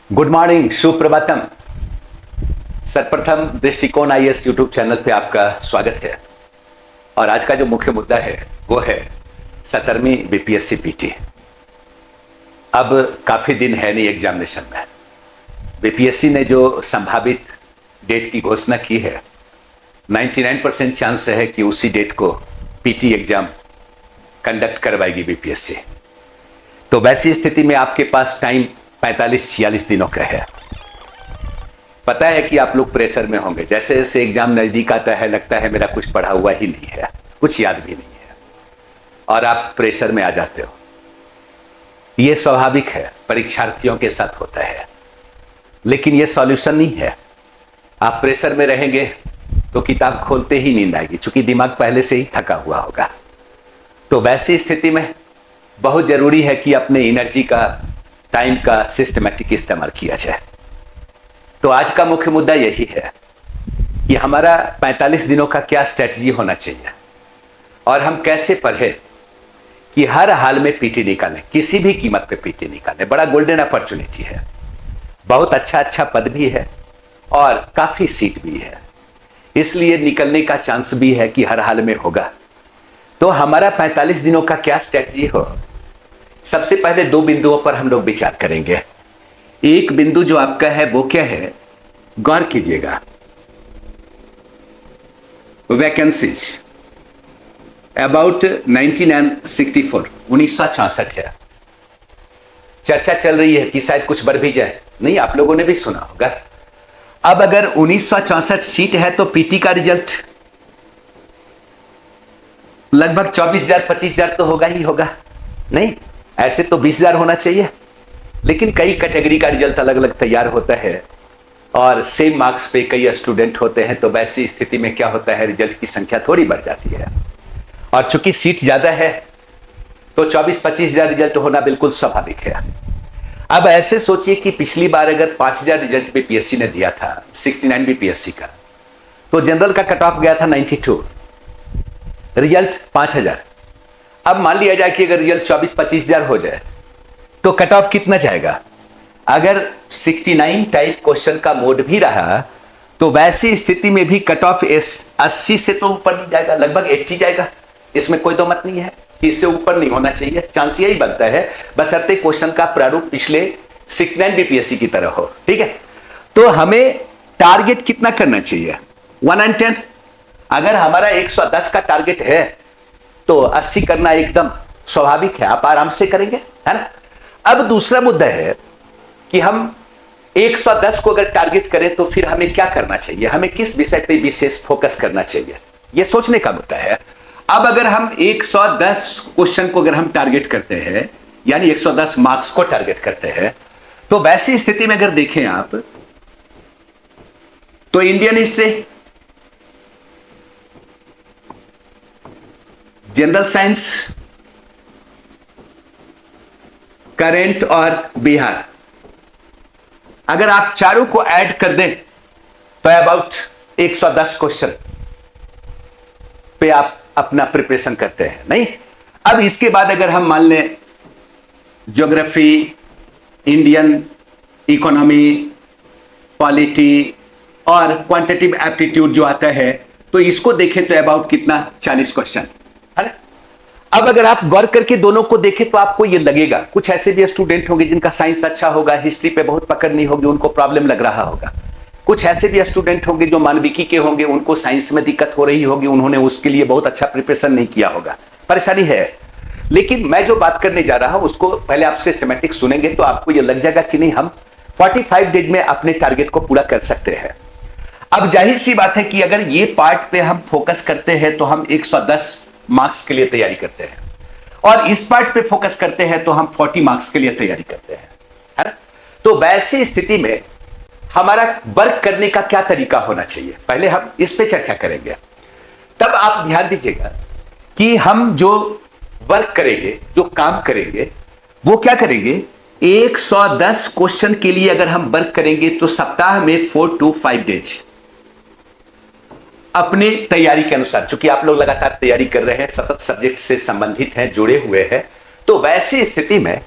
Good morning, Suprabhatam. सर्वप्रथम दृष्टिकोण IAS YouTube channel पे आपका स्वागत है। और आज का जो मुख्य मुद्दा है वो है 17वीं बीपीएससी पीटी। अब काफी दिन है नहीं एग्जामिनेशन में। बीपीएससी ने जो संभावित डेट की घोषणा की है, 99% चांस है कि उसी डेट को पीटी एग्जाम कंडक्ट करवाएगी बीपीएससी। तो वैसी स्थिति में आपके पास टाइम 45-46 दिनों का है। पता है कि आप लोग प्रेशर में होंगे, जैसे जैसे एग्जाम नजदीक आता है लगता है मेरा कुछ पढ़ा हुआ ही नहीं है, कुछ याद भी नहीं है, और आप प्रेशर में आ जाते हो। यह स्वाभाविक है, परीक्षार्थियों के साथ होता है, लेकिन यह सॉल्यूशन नहीं है। आप प्रेशर में रहेंगे तो किताब खोलते ही नींद आएगी, क्योंकि दिमाग पहले से ही थका हुआ होगा। तो वैसी स्थिति में बहुत जरूरी है कि अपने एनर्जी का, टाइम का सिस्टमैटिक इस्तेमाल किया जाए। तो आज का मुख्य मुद्दा यही है कि हमारा 45 दिनों का क्या स्ट्रेटजी होना चाहिए और हम कैसे पढ़े कि हर हाल में पीटी निकालें, किसी भी कीमत पे पीटी निकालें। बड़ा गोल्डन अपॉर्चुनिटी है, बहुत अच्छा पद भी है और काफी सीट भी है, इसलिए निकलने का चांस भी है कि हर हाल में होगा। तो हमारा 45 दिनों का क्या स्ट्रेटजी हो, सबसे पहले दो बिंदुओं पर हम लोग विचार करेंगे। एक बिंदु जो आपका है वो क्या है, गौर कीजिएगा, वैकेंसीज अबाउट 1964 है। चर्चा चल रही है कि शायद कुछ बढ़ भी जाए, नहीं, आप लोगों ने भी सुना होगा। अब अगर 1964 सीट है तो पीटी का रिजल्ट लगभग 24,000-25,000 तो होगा ही होगा। नहीं, ऐसे तो 20,000 होना चाहिए, लेकिन कई कैटेगरी का रिजल्ट अलग अलग तैयार होता है और सेम मार्क्स पे कई स्टूडेंट होते हैं। तो वैसी स्थिति में क्या होता है, रिजल्ट की संख्या थोड़ी बढ़ जाती है, और चूंकि सीट ज्यादा है तो 24-25,000 रिजल्ट होना बिल्कुल स्वाभाविक है। अब ऐसे सोचिए कि पिछली बार अगर 5,000 रिजल्ट बीपीएससी ने दिया था 69 बीपीएससी का, तो जनरल का कट ऑफ गया था 92, रिजल्ट 5,000। अब मान लिया जाए कि अगर रिजल्ट 24-25,000 हो जाए तो कट ऑफ कितना जाएगा। अगर 69 टाइप क्वेश्चन का मोड भी रहा तो वैसी स्थिति में भी कट ऑफ 80 से तो ऊपर नहीं जाएगा, लगभग 80 जाएगा। इसमें कोई दो मत नहीं है कि इससे ऊपर नहीं होना चाहिए। चांस यही बनता है, बशर्ते क्वेश्चन का प्रारूप पिछले 69 बीपीएससी की तरह हो। ठीक है, तो हमें टारगेट कितना करना चाहिए, 110। अगर हमारा 110 का टारगेट है तो 80 करना एकदम स्वाभाविक है, आप आराम से करेंगे, है ना। अब दूसरा मुद्दा है कि हम 110 को अगर टारगेट करें तो फिर हमें क्या करना चाहिए, हमें किस विषय पे विशेष फोकस करना चाहिए, यह सोचने का मुद्दा है। अब अगर हम 110 क्वेश्चन को अगर हम टारगेट करते हैं, यानी 110 मार्क्स को टारगेट करते हैं, तो वैसी स्थिति में अगर देखें आप तो Indian history, general science, current और बिहार, अगर आप चारों को ऐड कर दें तो अबाउट 110 क्वेश्चन पे आप अपना प्रिपरेशन करते हैं। नहीं, अब इसके बाद अगर हम मान लें ज्योग्राफी, इंडियन इकोनॉमी, पॉलिटी और क्वांटिटेटिव एप्टीट्यूड जो आता है, तो इसको देखें तो अबाउट कितना, 40 क्वेश्चन, है ना। अब अगर आप गौर करके दोनों को देखें तो आपको ये लगेगा, कुछ ऐसे भी स्टूडेंट होंगे जिनका साइंस अच्छा होगा, हिस्ट्री पे बहुत पकड़ नहीं होगी, उनको प्रॉब्लम लग रहा होगा। कुछ ऐसे भी स्टूडेंट होंगे जो मानविकी के होंगे, उनको साइंस में दिक्कत हो रही होगी, उन्होंने उसके लिए बहुत अच्छा प्रिपरेशन नहीं किया होगा, परेशानी है। लेकिन मैं जो बात करने जा रहा हूं उसको पहले आप सिस्टमैटिक सुनेंगे तो आपको यह लग जाएगा कि नहीं, हम 45 डेज में अपने टारगेट को पूरा कर सकते हैं। अब जाहिर सी बात है कि अगर ये पार्ट पे हम फोकस करते हैं तो हम 110 मार्क्स के लिए तैयारी करते हैं, और इस पार्ट पे फोकस करते हैं तो हम 40 मार्क्स के लिए तैयारी करते हैं, है ना। तो वैसी स्थिति में हमारा वर्क करने का क्या तरीका होना चाहिए, पहले हम इस पे चर्चा करेंगे। तब आप ध्यान दीजिएगा कि हम जो वर्क करेंगे, जो काम करेंगे, वो क्या करेंगे, 110 क्वेश्चन के लिए अगर हम वर्क करेंगे तो सप्ताह में 4 to 5 डेज अपने तैयारी के अनुसार, चूंकि आप लोग लगातार तैयारी कर रहे हैं, सतत सब्जेक्ट से संबंधित हैं, जुड़े हुए हैं, तो वैसी स्थिति में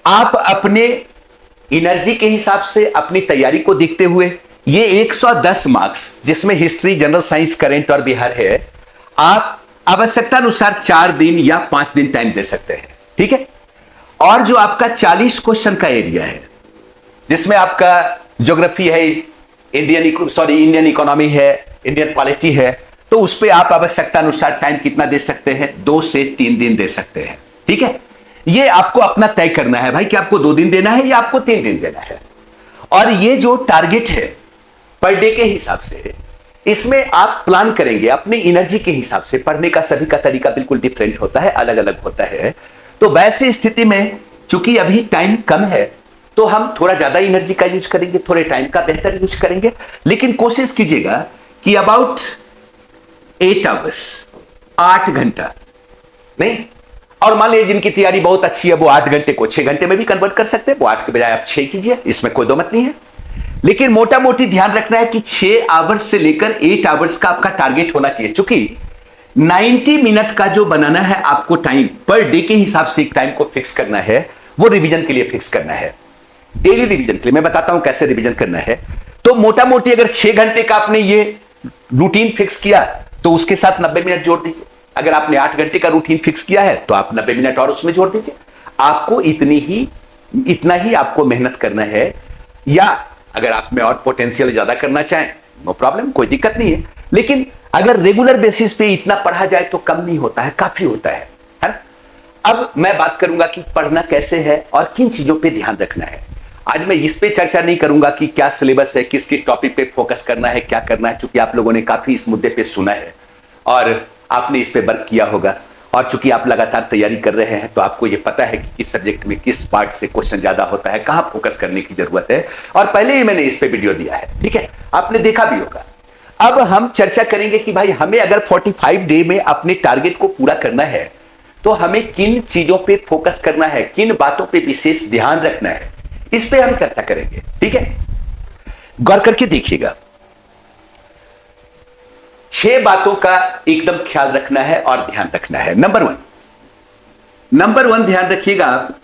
आप अपने एनर्जी के हिसाब से अपनी तैयारी को देखते हुए ये 110 मार्क्स जिसमें हिस्ट्री, जनरल साइंस, करंट और बिहार है, आप आवश्यकता अनुसार 4 दिन या 5 दिन टाइम दे सकते हैं। ठीक है। और जो आपका 40 क्वेश्चन का एरिया है जिसमें आपका ज्योग्राफी है, इंडियन इकोनॉमी है, इंडियन पॉलिटी है, तो उस पर आप आवश्यकता अनुसार टाइम कितना दे सकते हैं? 2 से 3 दिन दे सकते हैं। ठीक है। ये आपको अपना तय करना है भाई कि आपको 2 दिन देना है या आपको 3 दिन देना है। और ये जो टारगेट है पर डे के हिसाब से, इसमें आप प्लान करेंगे अपनी एनर्जी के हिसाब से। पढ़ने का सभी का तरीका बिल्कुल डिफरेंट होता है, अलग अलग होता है। तो वैसी स्थिति में चूंकि अभी टाइम कम है तो हम थोड़ा ज्यादा एनर्जी का यूज करेंगे, थोड़े टाइम का बेहतर यूज करेंगे, लेकिन कोशिश कीजिएगा कि अबाउट 8 आवर्स, 8 घंटा नहीं। और मान लीजिए जिनकी तैयारी बहुत अच्छी है वो 8 घंटे को 6 घंटे में भी कन्वर्ट कर सकते हैं, वो 8 के बजाय आप 6 कीजिए, इसमें कोई दो मत नहीं है। लेकिन मोटा मोटी ध्यान रखना है कि 6 आवर्स से लेकर 8 आवर्स का आपका टारगेट होना चाहिए। चूंकि 90 मिनट का जो बनाना है आपको टाइम, पर डे के हिसाब से एक टाइम को फिक्स करना है, वो रिवीजन के लिए फिक्स करना है, डेली रिवीजन के लिए। मैं बताता हूं कैसे रिवीजन करना है। तो मोटा मोटी अगर 6 घंटे का आपने ये रूटीन फिक्स किया तो उसके साथ 90 मिनट जोड़ दीजिए। अगर आपने 8 घंटे का रूटीन फिक्स किया है तो आप 90 मिनट और उसमें जोड़ दीजिए। आपको इतना ही आपको मेहनत करना है। या अगर आप में और पोटेंशियल ज्यादा करना चाहें, नो प्रॉब्लम, कोई दिक्कत नहीं है। लेकिन अगर रेगुलर बेसिस पे इतना पढ़ा जाए तो कम नहीं होता है, काफी होता है ना। अब मैं बात करूंगा कि पढ़ना कैसे है और किन चीजों पे ध्यान रखना है। आज मैं इस पे चर्चा नहीं करूंगा कि क्या सिलेबस है, किस किस टॉपिक पे फोकस करना है, क्या करना है, चूंकि आप लोगों ने काफी इस मुद्दे पे सुना है और आपने इस पे वर्क किया होगा। और चूंकि आप लगातार तैयारी कर रहे हैं तो आपको ये पता है कि किस सब्जेक्ट में किस पार्ट से क्वेश्चन ज्यादा होता है, कहां फोकस करने की जरूरत है। और पहले ही मैंने इस पे वीडियो दिया है, ठीक है, आपने देखा भी होगा। अब हम चर्चा करेंगे कि भाई हमें अगर 45 डे में अपने टारगेट को पूरा करना है तो हमें किन चीजों पे फोकस करना है, किन बातों पे विशेष ध्यान रखना है, इस पे हम चर्चा करेंगे। ठीक है, गौर करके देखिएगा। 6 बातों का एकदम ख्याल रखना है और ध्यान रखना है। नंबर वन ध्यान रखिएगा आप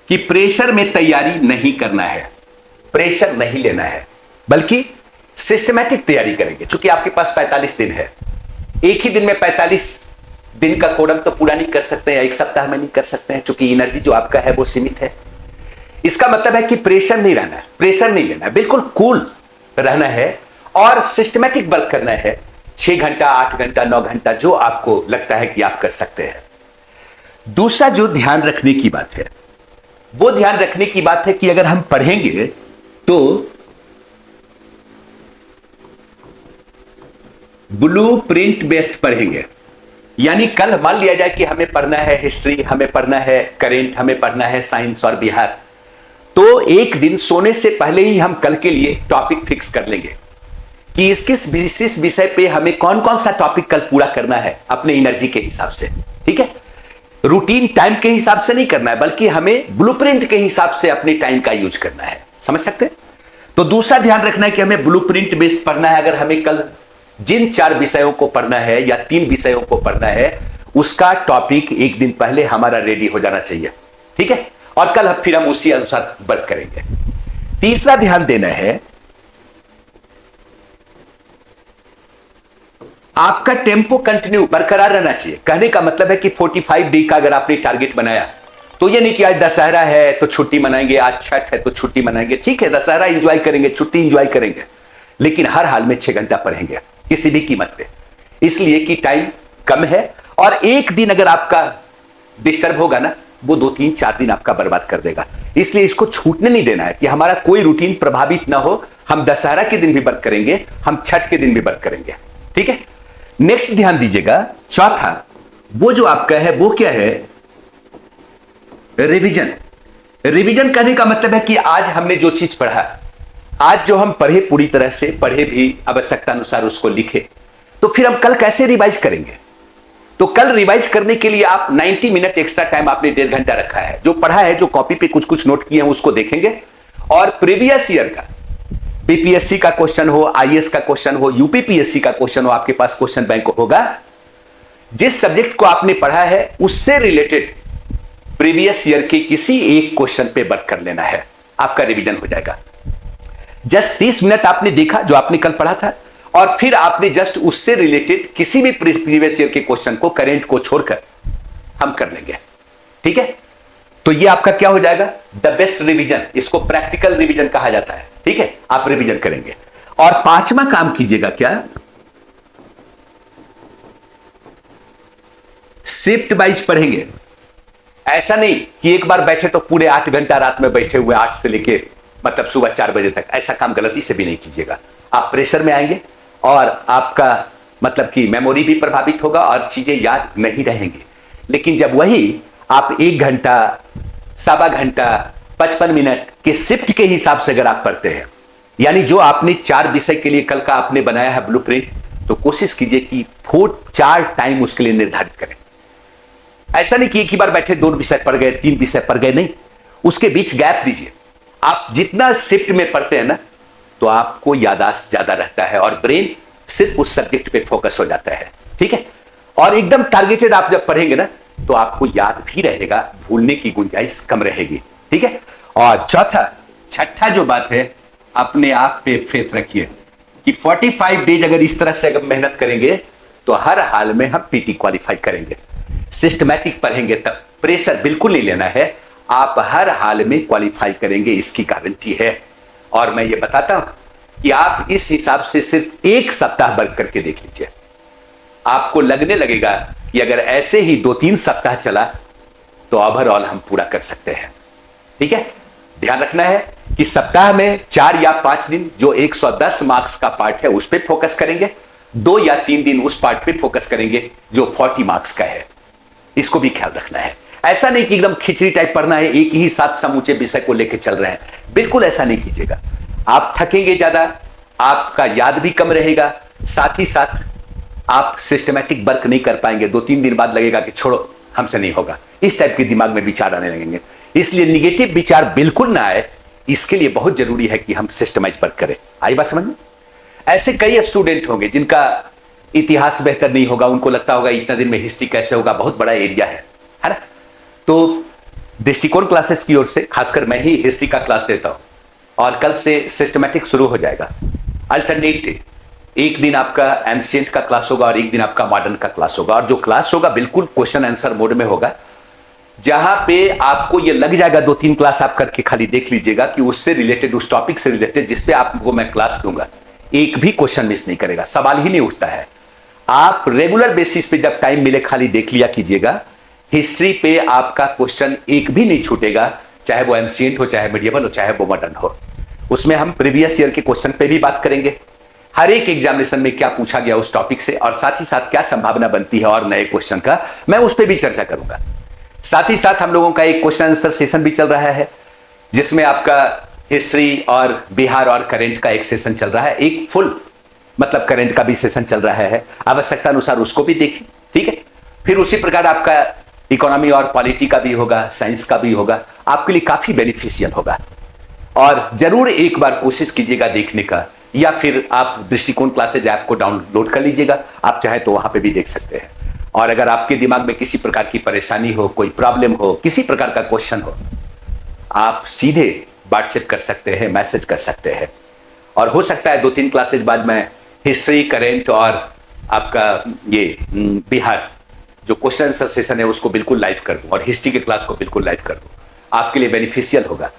कि प्रेशर में तैयारी नहीं करना है, प्रेशर नहीं लेना है, बल्कि सिस्टमैटिक तैयारी करेंगे। क्योंकि आपके पास 45 दिन है, एक ही दिन में 45 दिन का कोडम तो पूरा नहीं कर सकते हैं, एक सप्ताह में नहीं कर सकते हैं, क्योंकि एनर्जी जो आपका है वो सीमित है। इसका मतलब है कि प्रेशर नहीं रहना है, प्रेशर नहीं लेना है, बिल्कुल कूल रहना है और सिस्टमैटिक वर्क करना है। 6 घंटा, 8 घंटा, 9 घंटा, जो आपको लगता है कि आप कर सकते हैं। दूसरा जो ध्यान रखने की बात है वो ध्यान रखने की बात है कि अगर हम पढ़ेंगे तो ब्लू प्रिंट बेस्ड पढ़ेंगे। यानी कल मान लिया जाए कि हमें पढ़ना है हिस्ट्री, हमें पढ़ना है करेंट, हमें पढ़ना है साइंस और बिहार, तो एक दिन सोने से पहले ही हम कल के लिए टॉपिक फिक्स कर लेंगे कि इस विशेष विषय पे हमें कौन कौन सा टॉपिक कल पूरा करना है अपने एनर्जी के हिसाब से। ठीक है, रूटीन टाइम के हिसाब से नहीं करना है, बल्कि हमें ब्लूप्रिंट के हिसाब से अपने टाइम का यूज करना है। समझ सकते हैं? तो दूसरा ध्यान रखना है कि हमें ब्लूप्रिंट बेस्ड पढ़ना है। अगर हमें कल जिन 4 विषयों को पढ़ना है या 3 विषयों को पढ़ना है, उसका टॉपिक एक दिन पहले हमारा रेडी हो जाना चाहिए। ठीक है, और कल फिर हम उसी अनुसार वर्क करेंगे। तीसरा ध्यान देना है, आपका टेम्पो कंटिन्यू बरकरार रहना चाहिए। कहने का मतलब है कि 45 डे का अगर आपने टारगेट बनाया तो ये नहीं कि आज दशहरा है तो छुट्टी मनाएंगे, आज छठ है तो छुट्टी मनाएंगे। ठीक है, दशहरा एंजॉय करेंगे, छुट्टी एंजॉय करेंगे, लेकिन हर हाल में 6 घंटा पढ़ेंगे किसी भी कीमत पे, इसलिए कि टाइम कम है। और एक दिन अगर आपका डिस्टर्ब होगा ना, वो 2, 3, 4 दिन आपका बर्बाद कर देगा। इसलिए इसको छूटने नहीं देना है कि हमारा कोई रूटीन प्रभावित ना हो। हम दशहरा के दिन भी वर्क करेंगे, हम छठ के दिन भी वर्क करेंगे। ठीक है, नेक्स्ट ध्यान दीजिएगा। चौथा वो जो आपका है वो क्या है? रिवीजन। रिवीजन करने का मतलब है कि आज हमने जो चीज पढ़ा, आज जो हम पढ़े, पूरी तरह से पढ़े भी, आवश्यकता अनुसार उसको लिखे, तो फिर हम कल कैसे रिवाइज करेंगे? तो कल रिवाइज करने के लिए आप 90 मिनट एक्स्ट्रा टाइम आपने 1.5 घंटा रखा है। जो पढ़ा है, जो कॉपी पे कुछ कुछ नोट किए हैं, उसको देखेंगे और प्रीवियस ईयर का बीपीएससी का क्वेश्चन हो, आईएएस का क्वेश्चन हो, यूपीपीएससी का क्वेश्चन हो, आपके पास क्वेश्चन बैंक होगा। जिस सब्जेक्ट को आपने पढ़ा है उससे रिलेटेड प्रीवियस ईयर के किसी एक क्वेश्चन पे वर्क कर लेना है, आपका रिवीजन हो जाएगा। जस्ट 30 मिनट आपने देखा जो आपने कल पढ़ा था, और फिर आपने जस्ट उससे रिलेटेड किसी भी प्रीवियस ईयर के क्वेश्चन को, करेंट को छोड़कर हम कर लेंगे। ठीक है, तो ये आपका क्या हो जाएगा, द बेस्ट रिवीजन। इसको प्रैक्टिकल रिवीजन कहा जाता है। ठीक है, आप रिवीजन करेंगे। और पांचवा काम कीजिएगा, क्या शिफ्ट वाइज पढ़ेंगे। ऐसा नहीं कि एक बार बैठे तो पूरे 8 घंटा रात में बैठे हुए, 8 से लेके मतलब सुबह 4 बजे तक, ऐसा काम गलती से भी नहीं कीजिएगा। आप प्रेशर में आएंगे और आपका मतलब कि मेमोरी भी प्रभावित होगा और चीजें याद नहीं रहेंगी। लेकिन जब वही आप 1 घंटा, सवा घंटा, 55 मिनट के शिफ्ट के हिसाब से अगर आप पढ़ते हैं, यानी जो आपने 4 विषय के लिए कल का आपने बनाया है ब्लूप्रिंट, तो कोशिश कीजिए कि 4 टाइम उसके लिए निर्धारित करें। ऐसा नहीं कि एक ही बार बैठे 2 विषय पढ़ गए, 3 विषय पढ़ गए, नहीं, उसके बीच गैप दीजिए। आप जितना शिफ्ट में पढ़ते हैं ना, तो आपको याददाश्त ज्यादा रहता है और ब्रेन सिर्फ उस सब्जेक्ट पे फोकस हो जाता है। ठीक है, और एकदम टारगेटेड आप जब पढ़ेंगे ना, तो आपको याद भी रहेगा, भूलने की गुंजाइश कम रहेगी। ठीक है, और छठा जो बात है, अपने आप पे फेथ रखिए कि 45 डेज अगर इस तरह से अगर मेहनत करेंगे तो हर हाल में हम पीटी क्वालिफाई करेंगे। सिस्टमैटिक पढ़ेंगे तब, प्रेशर बिल्कुल नहीं लेना है, आप हर हाल में क्वालिफाई करेंगे, इसकी गारंटी है। और मैं ये बताता हूं कि आप इस हिसाब से सिर्फ 1 सप्ताह वर्क करके देख लीजिए, आपको लगने लगेगा कि अगर ऐसे ही 2-3 सप्ताह चला तो ओवरऑल हम पूरा कर सकते हैं। ठीक है, ध्यान रखना है कि सप्ताह में 4 या 5 दिन जो 110 मार्क्स का पार्ट है उस पर फोकस करेंगे, 2 या 3 दिन उस पार्ट पे फोकस करेंगे जो 40 मार्क्स का है। इसको भी ख्याल रखना है। ऐसा नहीं कि एकदम खिचड़ी टाइप पढ़ना है, एक ही साथ समूचे विषय को लेकर चल रहे हैं, बिल्कुल ऐसा नहीं कीजिएगा। आप थकेंगे ज्यादा, आपका याद भी कम रहेगा, साथ ही साथ आप सिस्टमैटिक वर्क नहीं कर पाएंगे। 2-3 दिन बाद लगेगा कि छोड़ो, हमसे नहीं होगा, इस टाइप के दिमाग में विचार आने लगेंगे। इसलिए निगेटिव विचार बिल्कुल ना आए, इसके लिए बहुत जरूरी है कि हम सिस्टमाइज वर्क करें। आई बात समझ में? ऐसे कई स्टूडेंट होंगे जिनका इतिहास बेहतर नहीं होगा, उनको लगता होगा इतना दिन में हिस्ट्री कैसे होगा, बहुत बड़ा एरिया है ना। तो दृष्टिकोण क्लासेस की ओर से खासकर मैं ही हिस्ट्री का क्लास देता हूं, और कल से सिस्टमैटिक शुरू हो जाएगा। अल्टरनेट, एक दिन आपका एंशिएंट का क्लास होगा और एक दिन आपका मॉडर्न का क्लास होगा, और जो क्लास होगा बिल्कुल क्वेश्चन आंसर मोड में होगा, जहां पे आपको ये लग जाएगा 2-3 क्लास आप करके खाली देख लीजिएगा कि उससे रिलेटेड, उस टॉपिक से रिलेटेड जिस पे आपको मैं क्लास दूंगा, एक भी क्वेश्चन मिस नहीं करेगा, सवाल ही नहीं उठता है। आप रेगुलर बेसिस पे जब टाइम मिले खाली देख लिया कीजिएगा, हिस्ट्री पे आपका क्वेश्चन एक भी नहीं छूटेगा, चाहे वो एंशिएंट हो, चाहे मिडिएवल हो, चाहे वो मॉडर्न हो। उसमें हम प्रीवियस ईयर के क्वेश्चन पे भी बात करेंगे, हर एक एग्जामिनेशन में क्या पूछा गया उस टॉपिक से, और साथ ही साथ क्या संभावना बनती है और नए क्वेश्चन का, मैं उस पर भी चर्चा करूंगा। साथ ही साथ हम लोगों का एक क्वेश्चन आंसर सेशन भी चल रहा है, जिसमें आपका हिस्ट्री और बिहार और करंट का एक सेशन चल रहा है, एक फुल मतलब करंट का भी सेशन चल रहा है, आवश्यकता अनुसार उसको भी देखिए। ठीक है, फिर उसी प्रकार आपका इकोनॉमी और पॉलिटी का भी होगा, साइंस का भी होगा, आपके लिए काफी बेनिफिशियल होगा। और जरूर एक बार कोशिश कीजिएगा देखने का, या फिर आप दृष्टिकोण क्लासेज ऐप को डाउनलोड कर लीजिएगा, आप चाहे तो वहां पे भी देख सकते हैं। और अगर आपके दिमाग में किसी प्रकार की परेशानी हो, कोई प्रॉब्लम हो, किसी प्रकार का क्वेश्चन हो, आप सीधे व्हाट्सएप कर सकते हैं, मैसेज कर सकते हैं। और हो सकता है 2-3 क्लासेज बाद में हिस्ट्री, करेंट और आपका ये बिहार जो क्वेश्चन आंसर सेशन है उसको बिल्कुल लाइव कर दूं, और हिस्ट्री के क्लास को बिल्कुल लाइव कर दूं, आपके लिए बेनिफिशियल होगा।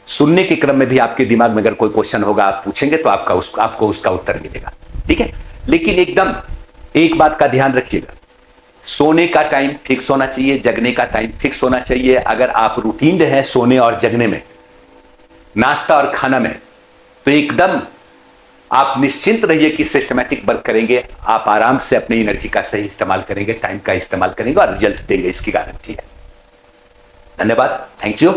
सुनने के क्रम में भी आपके दिमाग में अगर कोई क्वेश्चन होगा, आप पूछेंगे तो आपको उसका उत्तर मिलेगा। ठीक है, लेकिन एकदम एक बात का ध्यान रखिएगा, सोने का टाइम फिक्स होना चाहिए, जगने का टाइम फिक्स होना चाहिए। अगर आप रूटीन हैं सोने और जगने में, नाश्ता और खाना में, तो एकदम आप निश्चिंत रहिए कि सिस्टमैटिक वर्क करेंगे, आप आराम से अपनी एनर्जी का सही इस्तेमाल करेंगे, टाइम का इस्तेमाल करेंगे और रिजल्ट देंगे, इसकी गारंटी है। धन्यवाद, थैंक यू।